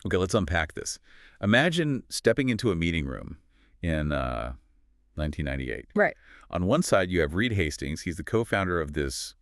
Okay, let's unpack this. Imagine stepping into a meeting room in 1998. Right. On one side, you have Reed Hastings. He's the co-founder of this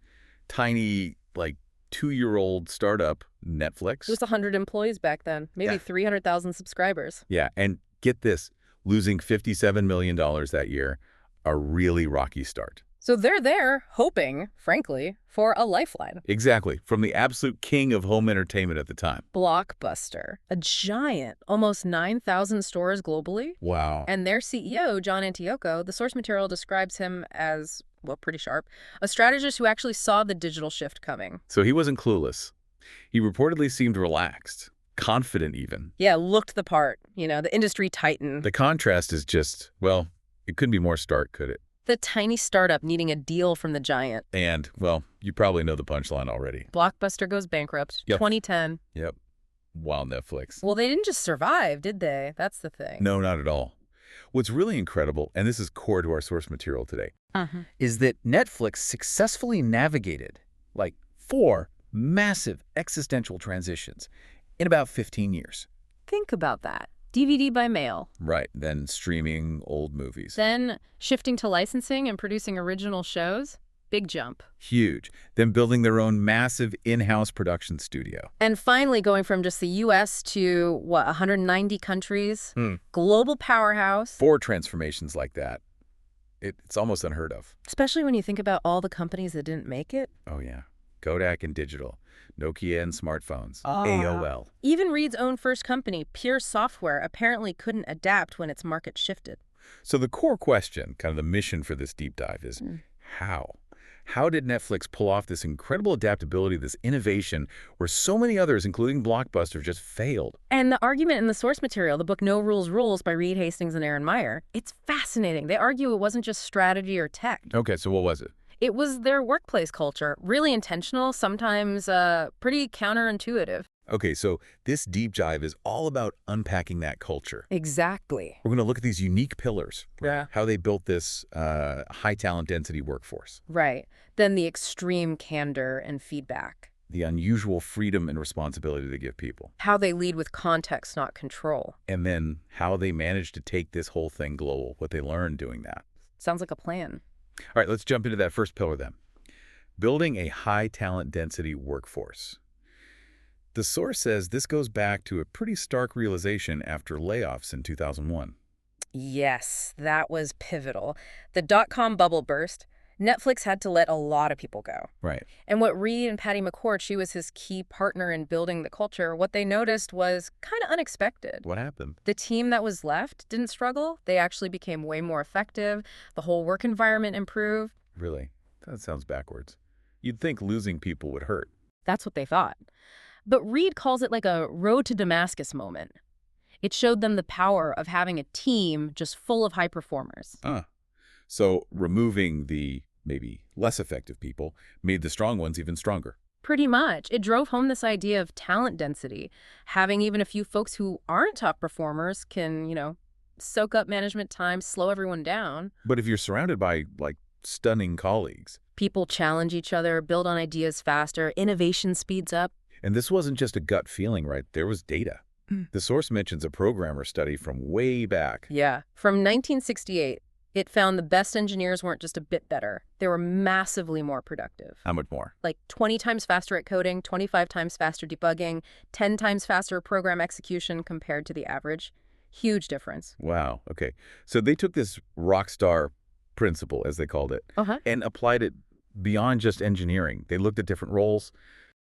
tiny, like, 2-year-old startup, It Netflix. was 100 employees back then, maybe Yeah. 300,000 subscribers. Yeah, and get this, losing $57 million that year, a really rocky start. So they're there hoping, frankly, for a lifeline. Exactly, from the absolute king of home entertainment at the time. Blockbuster, a giant, almost 9,000 stores globally. Wow. And their CEO, John Antioco, the source material describes him as, well, pretty sharp, a strategist who actually saw the digital shift coming. So he wasn't clueless. He reportedly seemed relaxed, confident even. Yeah, looked the part, the industry titan. The contrast is just, well, it couldn't be more stark, could it? The tiny startup needing a deal from the giant. And, well, you probably know the punchline already. Blockbuster goes bankrupt, Yep. 2010. Yep. Wow, Netflix. Well, they didn't just survive, did they? That's the thing. No, not at all. What's really incredible, and this is core to our source material today, is that Netflix successfully navigated, like, 4 massive existential transitions in about 15 years. Think about that. DVD by mail. Right, then streaming old movies. Then shifting to licensing and producing original shows. Big jump. Huge. Then building their own massive in-house production studio. And finally going from just the U.S. to, 190 countries. Global powerhouse. 4 transformations like that. It's almost unheard of. Especially when you think about all the companies that didn't make it. Oh, yeah. Kodak and digital. Nokia and smartphones. Ah. AOL. Even Reed's own first company, Pure Software, apparently couldn't adapt when its market shifted. So the core question, kind of the mission for this deep dive is how? How did Netflix pull off this incredible adaptability, this innovation, where so many others, including Blockbuster, just failed? And the argument in the source material, the book No Rules Rules by Reed Hastings and Erin Meyer, it's fascinating. They argue it wasn't just strategy or tech. Okay, so what was it? It was their workplace culture, really intentional, sometimes pretty counterintuitive. Okay, so this deep dive is all about unpacking that culture. Exactly. We're going to look at these unique pillars. Yeah. How they built this high talent density workforce. Right. Then the extreme candor and feedback. The unusual freedom and responsibility they give people. How they lead with context, not control. And then how they managed to take this whole thing global, what they learned doing that. Sounds like a plan. All right, let's jump into that first pillar then. Building a high talent density workforce. The source says this goes back to a pretty stark realization after layoffs in 2001. Yes, that was pivotal. The dot-com bubble burst. Netflix had to let a lot of people go. Right. And what Reed and Patty McCord, she was his key partner in building the culture, what they noticed was kind of unexpected. What happened? The team that was left didn't struggle. They actually became way more effective. The whole work environment improved. Really? That sounds backwards. You'd think losing people would hurt. That's what they thought. But Reed calls it like a road to Damascus moment. It showed them the power of having a team just full of high performers. So removing the maybe less effective people made the strong ones even stronger. Pretty much. It drove home this idea of talent density. Having even a few folks who aren't top performers can, soak up management time, slow everyone down. But if you're surrounded by, like, stunning colleagues. People challenge each other, build on ideas faster, innovation speeds up. And this wasn't just a gut feeling, right? There was data. The source mentions a programmer study from way back. Yeah. From 1968, it found the best engineers weren't just a bit better. They were massively more productive. How much more? Like 20 times faster at coding, 25 times faster debugging, 10 times faster program execution compared to the average. Huge difference. Wow. Okay. So they took this rock star principle, as they called it, and applied it beyond just engineering. They looked at different roles.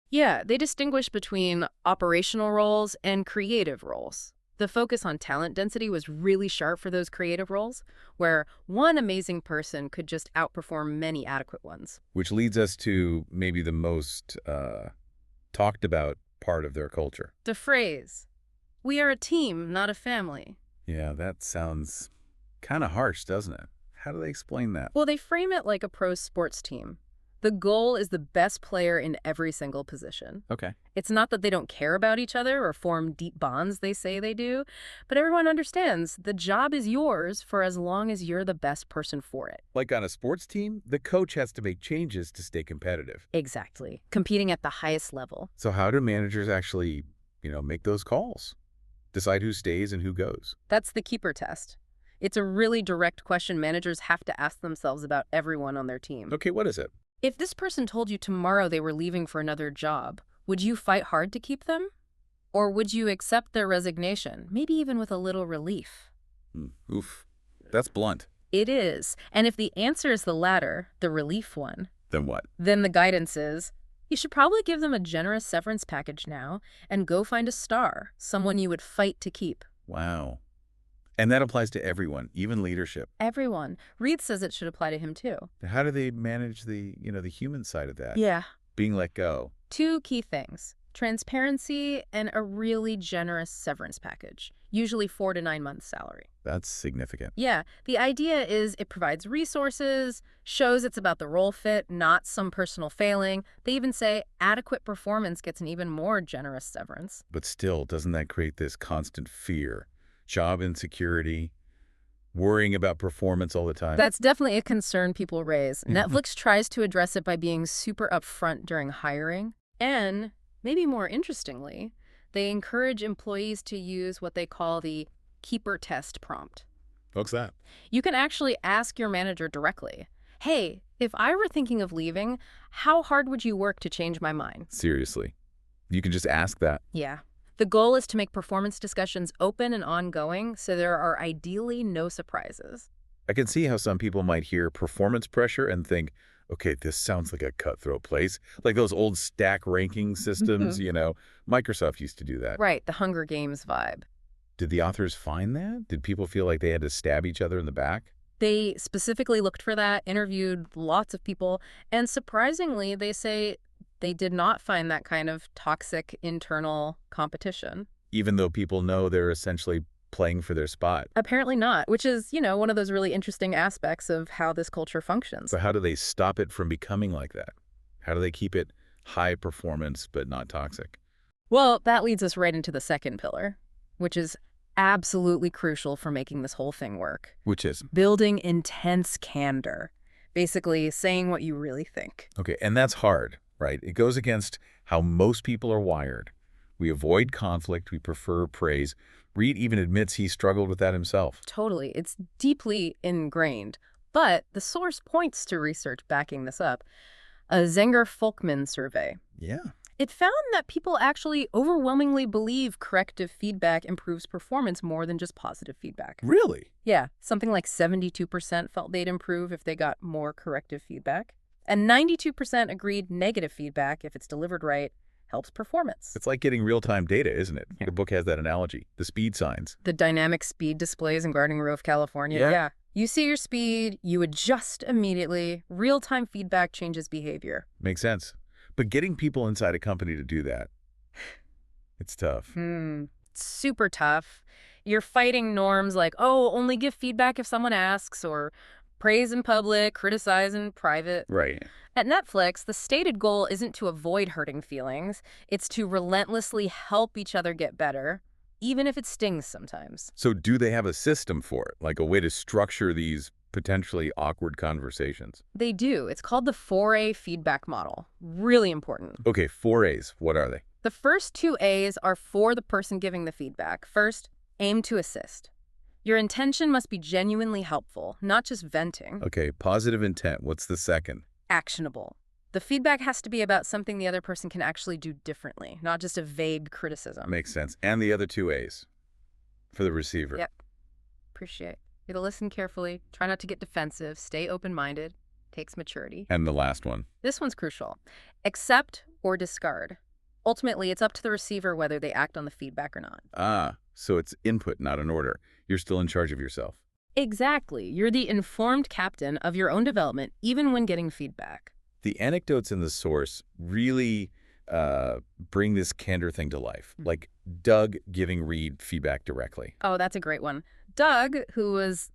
Yeah, they distinguished between operational roles and creative roles. The focus on talent density was really sharp for those creative roles, where one amazing person could just outperform many adequate ones. Which leads us to maybe the most talked about part of their culture. The phrase, "We are a team, not a family." Yeah, that sounds kind of harsh, doesn't it? How do they explain that? Well, they frame it like a pro sports team. The goal is the best player in every single position. Okay. It's not that they don't care about each other or form deep bonds they say they do, but everyone understands the job is yours for as long as you're the best person for it. Like on a sports team, the coach has to make changes to stay competitive. Exactly. Competing at the highest level. So how do managers actually, make those calls? Decide who stays and who goes. That's the keeper test. It's a really direct question managers have to ask themselves about everyone on their team. Okay, what is it? If this person told you tomorrow they were leaving for another job, would you fight hard to keep them? Or would you accept their resignation, maybe even with a little relief? Oof. That's blunt. It is. And if the answer is the latter, the relief one, Then what? then the guidance is, you should probably give them a generous severance package now and go find a star, someone you would fight to keep. Wow. And that applies to everyone, even leadership. Everyone. Reed says it should apply to him too. How do they manage the human side of that? Yeah. Being let go. Two key things: transparency and a really generous severance package, usually 4 to 9 months' salary. That's significant. Yeah, the idea is it provides resources, shows it's about the role fit, not some personal failing. They even say adequate performance gets an even more generous severance. But still, doesn't that create this constant fear? Job insecurity, worrying about performance all the time? That's definitely a concern people raise. Netflix tries to address it by being super upfront during hiring. And, maybe more interestingly, they encourage employees to use what they call the keeper test prompt. What's that? You can actually ask your manager directly, hey, if I were thinking of leaving, how hard would you work to change my mind? Seriously. You can just ask that. Yeah. The goal is to make performance discussions open and ongoing, so there are ideally no surprises. I can see how some people might hear performance pressure and think, okay, this sounds like a cutthroat place. Like those old stack ranking systems, Microsoft used to do that. Right, the Hunger Games vibe. Did the authors find that? Did people feel like they had to stab each other in the back? They specifically looked for that, interviewed lots of people, and surprisingly, they say they did not find that kind of toxic internal competition. Even though people know they're essentially playing for their spot. Apparently not, which is, one of those really interesting aspects of how this culture functions. So how do they stop it from becoming like that? How do they keep it high performance but not toxic? Well, that leads us right into the second pillar, which is absolutely crucial for making this whole thing work. Which is? Building intense candor. Basically, saying what you really think. Okay, and that's hard, right? It goes against how most people are wired. We avoid conflict. We prefer praise. Reed even admits he struggled with that himself. Totally. It's deeply ingrained. But the source points to research backing this up. A Zenger-Folkman survey. Yeah. It found that people actually overwhelmingly believe corrective feedback improves performance more than just positive feedback. Really? Yeah, something like 72% felt they'd improve if they got more corrective feedback. And 92% agreed negative feedback, if it's delivered right, helps performance. It's like getting real-time data, isn't it? Yeah. The book has that analogy, the speed signs. The dynamic speed displays in Garden Grove, California. Yeah. You see your speed, you adjust immediately. Real-time feedback changes behavior. Makes sense. But getting people inside a company to do that, it's tough. Super tough. You're fighting norms like, oh, only give feedback if someone asks, or praise in public, criticize in private. Right. At Netflix, the stated goal isn't to avoid hurting feelings. It's to relentlessly help each other get better, even if it stings sometimes. So do they have a system for it, like a way to structure these potentially awkward conversations? They do. It's called the 4A feedback model. Really important. Okay, 4A's. What are they? The first 2 A's are for the person giving the feedback. First, aim to assist. Your intention must be genuinely helpful, not just venting. Okay, positive intent. What's the second? Actionable. The feedback has to be about something the other person can actually do differently, not just a vague criticism. Makes sense. And the other 2A's for the receiver. Yep. Appreciate. You gotta listen carefully, try not to get defensive, stay open-minded. Takes maturity. And the last one. This one's crucial. Accept or discard. Ultimately, it's up to the receiver whether they act on the feedback or not. Ah, so it's input, not an order. You're still in charge of yourself. Exactly. You're the informed captain of your own development, even when getting feedback. The anecdotes in the source really bring this candor thing to life, like Doug giving Reed feedback directly. Oh, that's a great one. Doug, who was,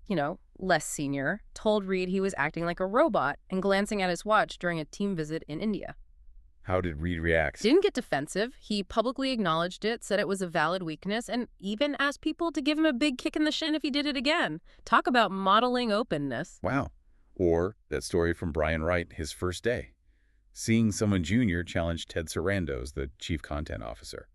less senior, told Reed he was acting like a robot and glancing at his watch during a team visit in India. How did Reed react? Didn't get defensive. He publicly acknowledged it, said it was a valid weakness, and even asked people to give him a big kick in the shin if he did it again. Talk about modeling openness. Wow. Or that story from Brian Wright, his first day. Seeing someone junior challenge Ted Sarandos, the chief content officer.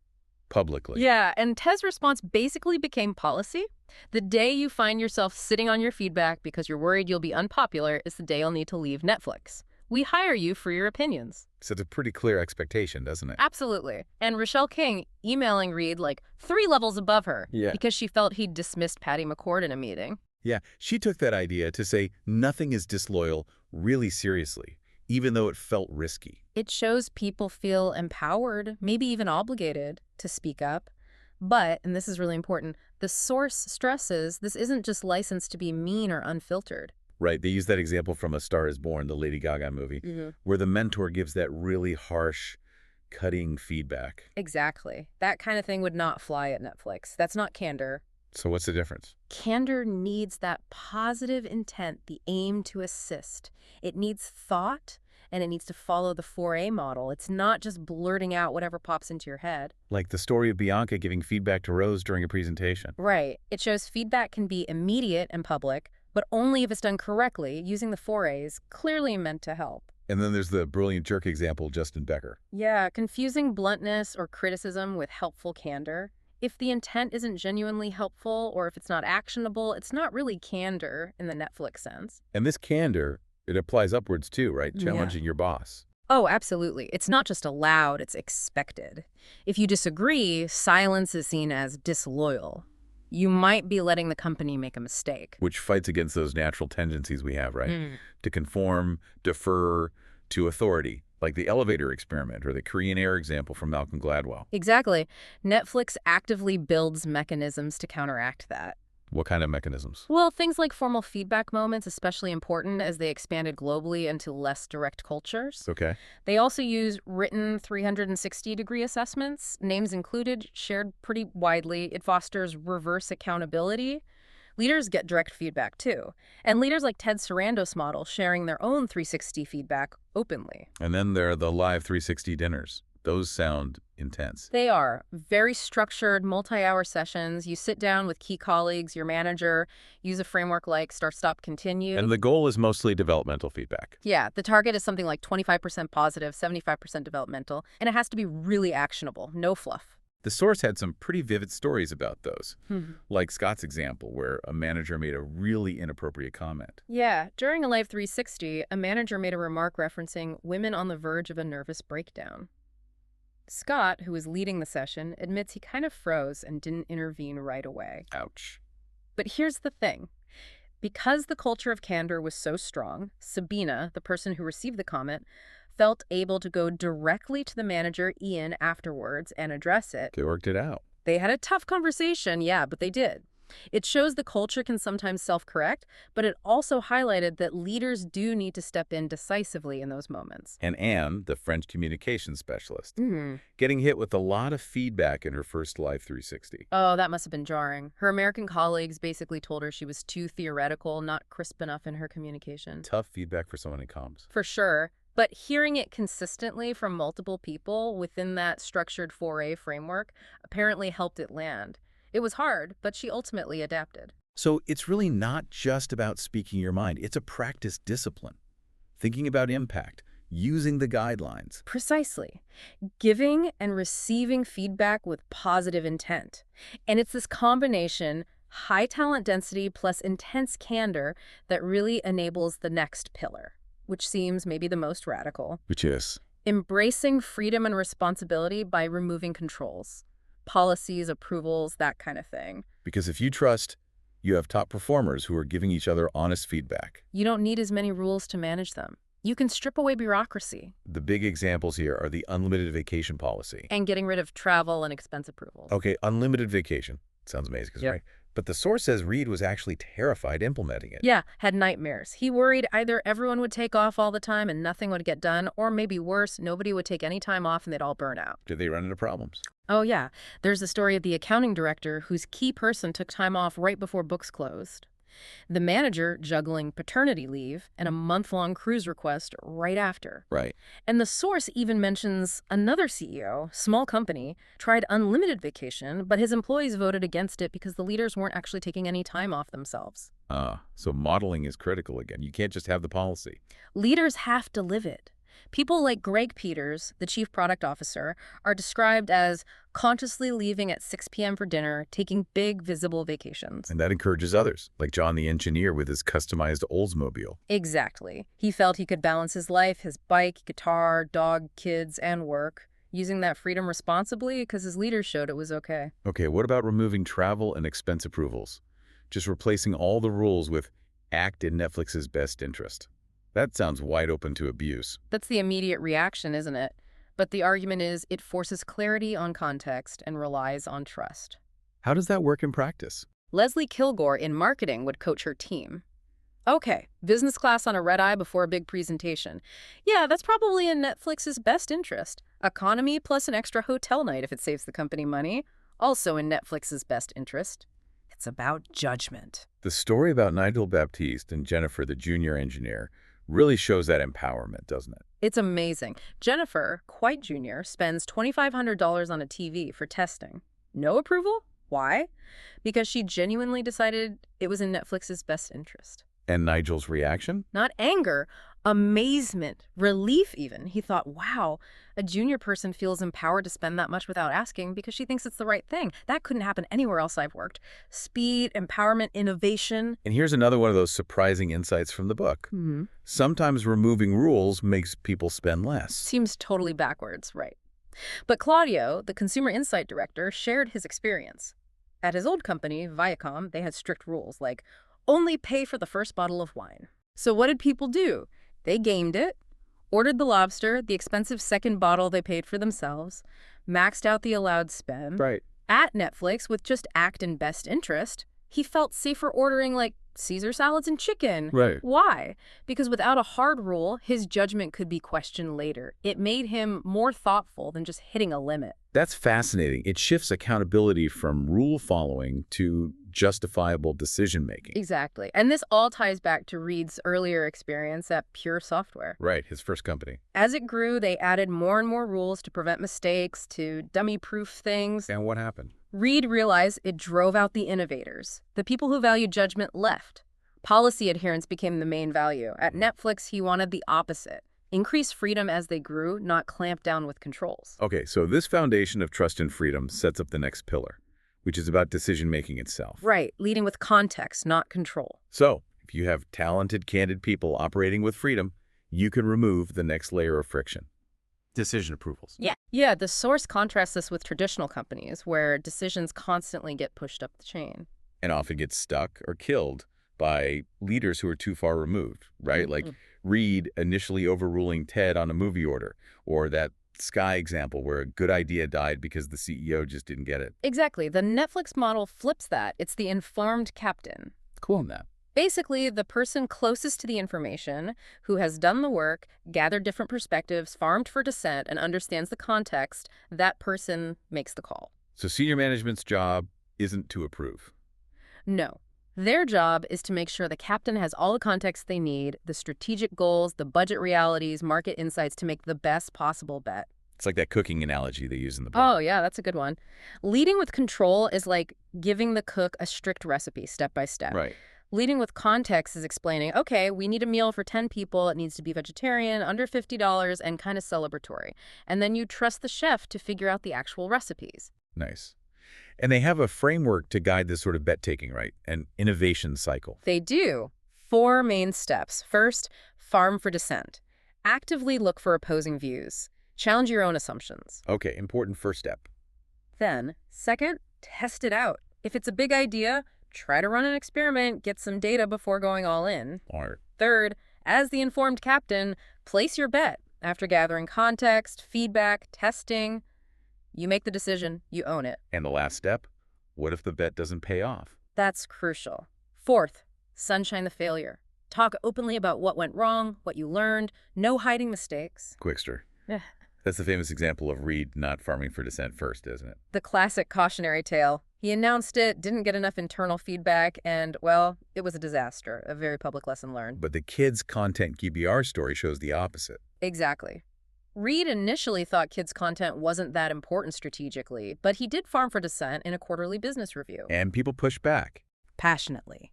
Publicly. Yeah, and Ted's response basically became policy. The day you find yourself sitting on your feedback because you're worried you'll be unpopular is the day you'll need to leave Netflix. We hire you for your opinions. So it's a pretty clear expectation, doesn't it? Absolutely. And Rochelle King emailing Reed like 3 levels above her Yeah. because she felt he'd dismissed Patty McCord in a meeting. Yeah, she took that idea to say nothing is disloyal really seriously, even though it felt risky. It shows people feel empowered, maybe even obligated, to speak up. But, and this is really important, the source stresses this isn't just licensed to be mean or unfiltered. Right, they use that example from A Star is Born, the Lady Gaga movie, where the mentor gives that really harsh, cutting feedback. Exactly. That kind of thing would not fly at Netflix. That's not candor. So what's the difference? Candor needs that positive intent, the aim to assist. It needs thought, and it needs to follow the 4A model. It's not just blurting out whatever pops into your head. Like the story of Bianca giving feedback to Rose during a presentation. Right. It shows feedback can be immediate and public, but only if it's done correctly, using the 4As, clearly meant to help. And then there's the brilliant jerk example, Justin Becker. Yeah, confusing bluntness or criticism with helpful candor. If the intent isn't genuinely helpful or if it's not actionable, it's not really candor in the Netflix sense. And this candor, it applies upwards too, right? Yeah. Challenging your boss. Oh, absolutely. It's not just allowed, it's expected. If you disagree, silence is seen as disloyal. You might be letting the company make a mistake. Which fights against those natural tendencies we have, right? To conform, defer to authority, like the elevator experiment or the Korean Air example from Malcolm Gladwell. Exactly. Netflix actively builds mechanisms to counteract that. What kind of mechanisms? Well, things like formal feedback moments, especially important as they expanded globally into less direct cultures. Okay. They also use written 360-degree assessments, names included, shared pretty widely. It fosters reverse accountability. Leaders get direct feedback, too. And leaders like Ted Sarandos model sharing their own 360 feedback openly. And then there are the live 360 dinners. Those sound intense. They are very structured, multi-hour sessions. You sit down with key colleagues, your manager, use a framework like start, stop, continue. And the goal is mostly developmental feedback. Yeah, the target is something like 25% positive, 75% developmental, and it has to be really actionable, no fluff. The source had some pretty vivid stories about those, like Scott's example, where a manager made a really inappropriate comment. Yeah, during a Live 360, a manager made a remark referencing women on the verge of a nervous breakdown. Scott, who was leading the session, admits he kind of froze and didn't intervene right away. Ouch. But here's the thing. Because the culture of candor was so strong, Sabina, the person who received the comment, felt able to go directly to the manager, Ian, afterwards and address it. They worked it out. They had a tough conversation, yeah, but they did. It shows the culture can sometimes self-correct, but it also highlighted that leaders do need to step in decisively in those moments. And Anne, the French communications specialist, Mm-hmm. getting hit with a lot of feedback in her first Live 360. Oh, that must have been jarring. Her American colleagues basically told her she was too theoretical, not crisp enough in her communication. Tough feedback for someone in comms. For sure. But hearing it consistently from multiple people within that structured 4A framework apparently helped it land. It was hard, but she ultimately adapted. So it's really not just about speaking your mind. It's a practice discipline. Thinking about impact, using the guidelines. Precisely. Giving and receiving feedback with positive intent. And it's this combination, high talent density plus intense candor, that really enables the next pillar, which seems maybe the most radical. Which is? Embracing freedom and responsibility by removing controls. Policies, approvals, that kind of thing. Because if you trust, you have top performers who are giving each other honest feedback. You don't need as many rules to manage them. You can strip away bureaucracy. The big examples here are the unlimited vacation policy. And getting rid of travel and expense approvals. Okay, unlimited vacation. Sounds amazing, Yep. right? But the source says Reed was actually terrified implementing it. Yeah, had nightmares. He worried either everyone would take off all the time and nothing would get done, or maybe worse, nobody would take any time off and they'd all burn out. Did they run into problems? Oh yeah, there's the story of the accounting director whose key person took time off right before books closed. The manager juggling paternity leave and a month-long cruise request right after. Right. And the source even mentions another CEO, small company, tried unlimited vacation, but his employees voted against it because the leaders weren't actually taking any time off themselves. So modeling is critical again. You can't just have the policy. Leaders have to live it. People like Greg Peters, the chief product officer, are described as consciously leaving at 6 p.m. for dinner, taking big, visible vacations. And that encourages others, like John the engineer with his customized Oldsmobile. Exactly. He felt he could balance his life, his bike, guitar, dog, kids, and work, using that freedom responsibly because his leaders showed it was okay. Okay, what about removing travel and expense approvals? Just replacing all the rules with act in Netflix's best interest. That sounds wide open to abuse. That's the immediate reaction, isn't it? But the argument is it forces clarity on context and relies on trust. How does that work in practice? Leslie Kilgore in marketing would coach her team. Okay, business class on a red eye before a big presentation. Yeah, that's probably in Netflix's best interest. Economy plus an extra hotel night if it saves the company money. Also in Netflix's best interest. It's about judgment. The story about Nigel Baptiste and Jennifer, the junior engineer, really shows that empowerment, doesn't it? It's amazing. Jennifer, quite junior, spends $2,500 on a TV for testing. No approval? Why? Because she genuinely decided it was in Netflix's best interest. And Nigel's reaction? Not anger, amazement, relief even. He thought, wow, a junior person feels empowered to spend that much without asking because she thinks it's the right thing. That couldn't happen anywhere else I've worked. Speed, empowerment, innovation. And here's another one of those surprising insights from the book. Sometimes removing rules makes people spend less. Seems totally backwards, right? But Claudio, the consumer insight director, shared his experience. At his old company, Viacom, they had strict rules like only pay for the first bottle of wine. So what did people do? They gamed it, ordered the lobster, the expensive second bottle they paid for themselves, maxed out the allowed spend. Right. At Netflix, with just act in best interest, he felt safer ordering like Caesar salads and chicken. Right. Why? Because without a hard rule, his judgment could be questioned later. It made him more thoughtful than just hitting a limit. That's fascinating. It shifts accountability from rule following to justifiable decision-making. Exactly. And this all ties back to Reed's earlier experience at Pure Software. Right, his first company. As it grew, they added more and more rules to prevent mistakes, to dummy-proof things. And what happened? Reed realized it drove out the innovators. The people who valued judgment left. Policy adherence became the main value. At Netflix, he wanted the opposite. Increase freedom as they grew, not clamp down with controls. Okay, so this foundation of trust and freedom sets up the next pillar, which is about decision-making itself. Right, leading with context, not control. So, if you have talented, candid people operating with freedom, you can remove the next layer of friction. Decision approvals. Yeah, the source contrasts this with traditional companies, where decisions constantly get pushed up the chain. And often get stuck or killed by leaders who are too far removed, right? Like Reed initially overruling Ted on a movie order, or that Sky example where a good idea died because the CEO just didn't get it. Exactly. The Netflix model flips that. It's the informed captain. Cool on that. Basically, the person closest to the information, who has done the work, gathered different perspectives, farmed for dissent, and understands the context, that person makes the call. So senior management's job isn't to approve. No. Their job is to make sure the captain has all the context they need, the strategic goals, the budget realities, market insights to make the best possible bet. It's like that cooking analogy they use in the book. Oh, yeah, that's a good one. Leading with control is like giving the cook a strict recipe step by step. Right. Leading with context is explaining, okay, we need a meal for 10 people. It needs to be vegetarian, under $50, and kind of celebratory. And then you trust the chef to figure out the actual recipes. Nice. And they have a framework to guide this sort of bet-taking, right? An innovation cycle. They do. 4 main steps. First, farm for dissent. Actively look for opposing views. Challenge your own assumptions. Okay, important first step. Then, second, test it out. If it's a big idea, try to run an experiment, get some data before going all in. Or Third, as the informed captain, place your bet. After gathering context, feedback, testing, you make the decision, you own it. and the last step, what if the bet doesn't pay off? That's crucial. Fourth, sunshine the failure. Talk openly about what went wrong, what you learned, no hiding mistakes. Quickster. Yeah. That's the famous example of Reed not farming for dissent first, isn't it? The classic cautionary tale. He announced it, didn't get enough internal feedback, and, well, it was a disaster, a very public lesson learned. But the kids' content QBR story shows the opposite. Exactly. Reed initially thought kids' content wasn't that important strategically, but he did farm for dissent in a quarterly business review. And people push back. Passionately.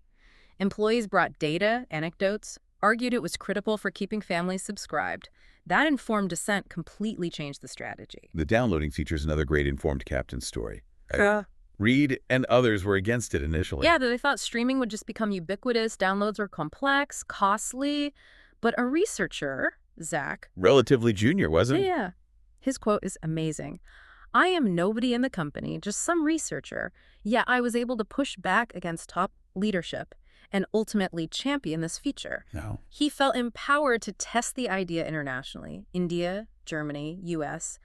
Employees brought data, anecdotes, argued it was critical for keeping families subscribed. That informed dissent completely changed the strategy. The downloading feature is another great informed captain story. Yeah. Reed and others were against it initially. Yeah, they thought streaming would just become ubiquitous, downloads are complex, costly. But a researcher, Zach, Relatively junior, wasn't it? yeah, his quote is amazing. I am nobody in the company, just some researcher, yet I was able to push back against top leadership and ultimately champion this feature. No. He felt empowered to test the idea internationally. India, Germany, US.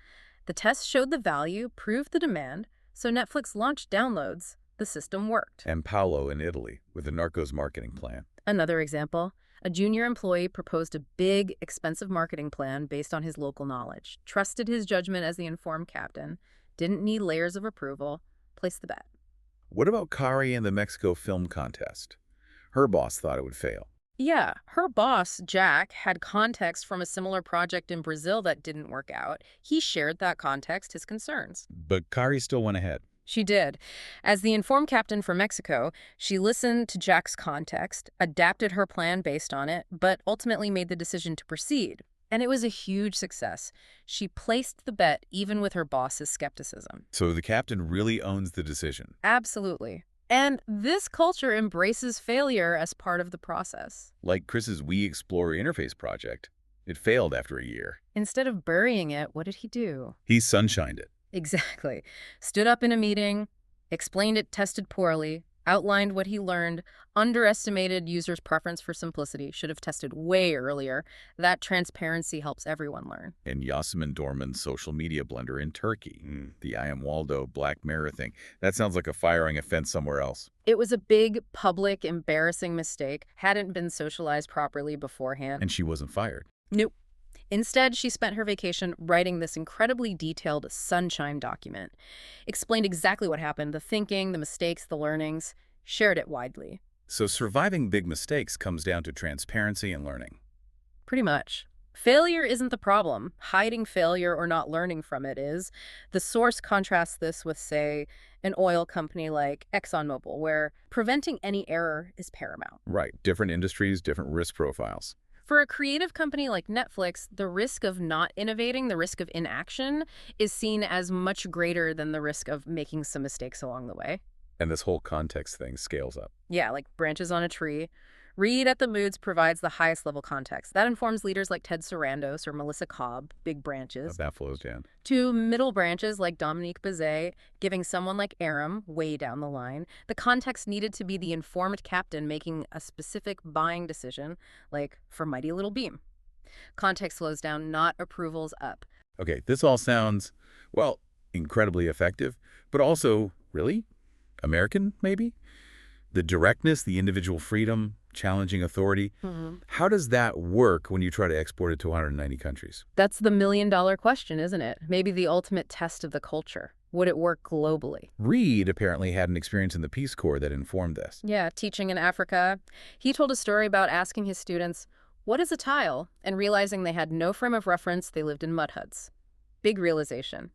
The test showed the value, proved the demand, so Netflix launched downloads. The system worked. And Paolo in Italy with the Narcos marketing plan. Another example, a junior employee proposed a big, expensive marketing plan based on his local knowledge, trusted his judgment as the informed captain, didn't need layers of approval, placed the bet. What about Kari and the Mexico Film Contest? Her boss thought it would fail. Yeah, her boss, Jack, had context from a similar project in Brazil that didn't work out. He shared that context, his concerns. But Kari still went ahead. She did. As the informed captain for Mexico, she listened to Jack's context, adapted her plan based on it, but ultimately made the decision to proceed. And it was a huge success. She placed the bet even with her boss's skepticism. So the captain really owns the decision. Absolutely. And this culture embraces failure as part of the process. Like Chris's We Explore interface project. It failed after a year. Instead of burying it, what did he do? He sunshined it. Exactly. Stood up in a meeting, explained it tested poorly, outlined what he learned, underestimated users' preference for simplicity, should have tested way earlier. That transparency helps everyone learn. And Yasemin Dorman's social media blender in Turkey. The I Am Waldo Black Mirror thing. That sounds like a firing offense somewhere else. It was a big, public, embarrassing mistake, hadn't been socialized properly beforehand. And she wasn't fired. Nope. Instead, she spent her vacation writing this incredibly detailed sunshine document. Explained exactly what happened, the thinking, the mistakes, the learnings, shared it widely. So surviving big mistakes comes down to transparency and learning. Pretty much. Failure isn't the problem. Hiding failure or not learning from it is. The source contrasts this with, say, an oil company like ExxonMobil, where preventing any error is paramount. Right. Different industries, different risk profiles. For a creative company like Netflix, the risk of not innovating, the risk of inaction, is seen as much greater than the risk of making some mistakes along the way. And this whole context thing scales up. Yeah, like branches on a tree. Read at the Moods provides the highest level context. That informs leaders like Ted Sarandos or Melissa Cobb, big branches, That flows down. to middle branches like Dominique Bazet, giving someone like Erin, way down the line, the context needed to be the informed captain making a specific buying decision, like for Mighty Little Beam. Context slows down, not approvals up. Okay, this all sounds, well, incredibly effective, but also, really? American, maybe? The directness, the individual freedom, challenging authority. How does that work when you try to export it to 190 countries? That's the million-dollar question, isn't it? Maybe the ultimate test of the culture. Would it work globally? Reed apparently had an experience in the Peace Corps that informed this. Yeah, teaching in Africa. He told a story about asking his students, what is a tile? And realizing they had no frame of reference, they lived in mud huts. Big realization.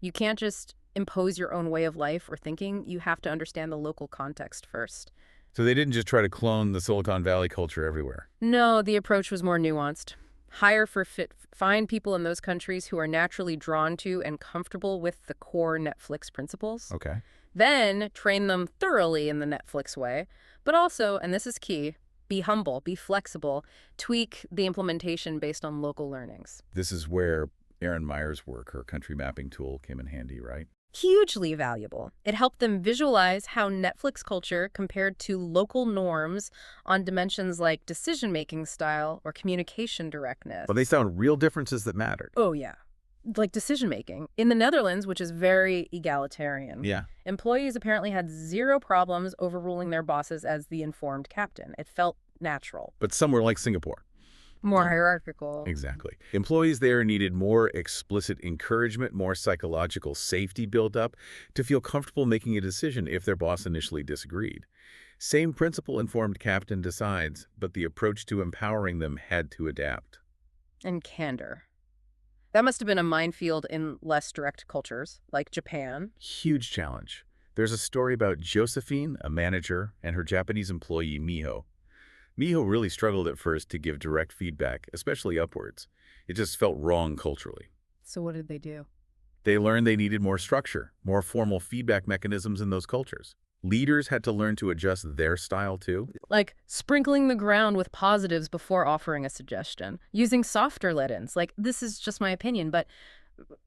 You can't just impose your own way of life or thinking. You have to understand the local context first. So they didn't just try to clone the Silicon Valley culture everywhere. No, the approach was more nuanced. Hire for fit, find people in those countries who are naturally drawn to and comfortable with the core Netflix principles. Okay. Then train them thoroughly in the Netflix way. But also, and this is key, be humble, be flexible, tweak the implementation based on local learnings. This is where Erin Meyer's work, her country mapping tool, came in handy, right? Hugely valuable. It helped them visualize how Netflix culture compared to local norms on dimensions like decision-making style or communication directness. But they found real differences that mattered. Oh, yeah. Like decision-making. In the Netherlands, which is very egalitarian, Yeah. employees apparently had zero problems overruling their bosses as the informed captain. It felt natural. But somewhere like Singapore. More hierarchical. Exactly. Employees there needed more explicit encouragement, more psychological safety built up to feel comfortable making a decision if their boss initially disagreed. Same principle informed captain decides, but the approach to empowering them had to adapt. And candor. That must have been a minefield in less direct cultures, like Japan. Huge challenge. There's a story about Josephine, a manager, and her Japanese employee, Miho. Miho really struggled at first to give direct feedback, especially upwards. It just felt wrong culturally. So what did they do? They learned they needed more structure, more formal feedback mechanisms in those cultures. Leaders had to learn to adjust their style too. Like sprinkling the ground with positives before offering a suggestion, using softer let-ins, like this is just my opinion, but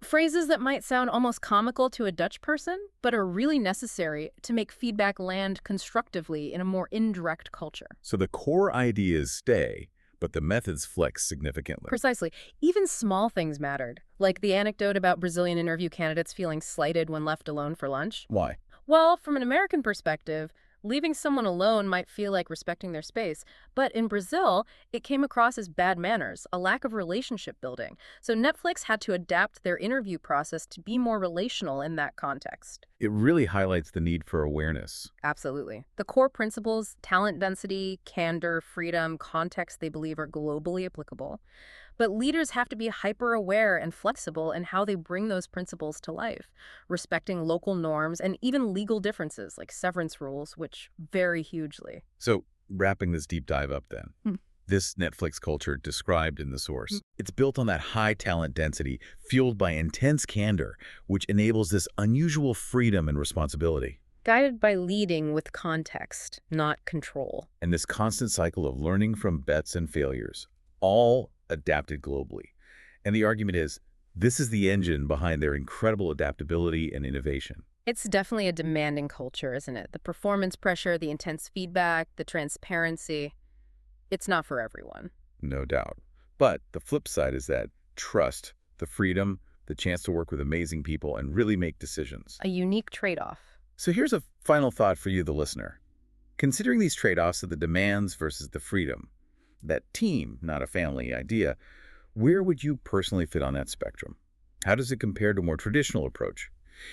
phrases that might sound almost comical to a Dutch person, but are really necessary to make feedback land constructively in a more indirect culture. So the core ideas stay, but the methods flex significantly. Precisely. Even small things mattered, like the anecdote about Brazilian interview candidates feeling slighted when left alone for lunch. Why? Well, from an American perspective, leaving someone alone might feel like respecting their space, but in Brazil, it came across as bad manners, a lack of relationship building. So Netflix had to adapt their interview process to be more relational in that context. It really highlights the need for awareness. Absolutely. The core principles, talent density, candor, freedom, context, they believe are globally applicable. But leaders have to be hyper-aware and flexible in how they bring those principles to life, respecting local norms and even legal differences like severance rules, which vary hugely. So wrapping this deep dive up then, Hmm. this Netflix culture described in the source, it's built on that high talent density fueled by intense candor, which enables this unusual freedom and responsibility. Guided by leading with context, not control. And this constant cycle of learning from bets and failures, all adapted globally. And the argument is, this is the engine behind their incredible adaptability and innovation. It's definitely a demanding culture, isn't it? The performance pressure, the intense feedback, the transparency. It's not for everyone. No doubt. But the flip side is that trust, the freedom, the chance to work with amazing people and really make decisions. A unique trade-off. So here's a final thought for you, the listener. Considering these trade-offs of the demands versus the freedom, that team, not a family idea, where would you personally fit on that spectrum? How does it compare to a more traditional approach?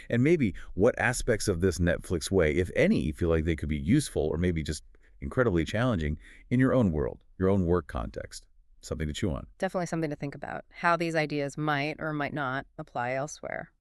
And maybe what aspects of this Netflix way, if any, feel like they could be useful or maybe just incredibly challenging in your own world, your own work context? Something to chew on. Definitely something to think about. How these ideas might or might not apply elsewhere.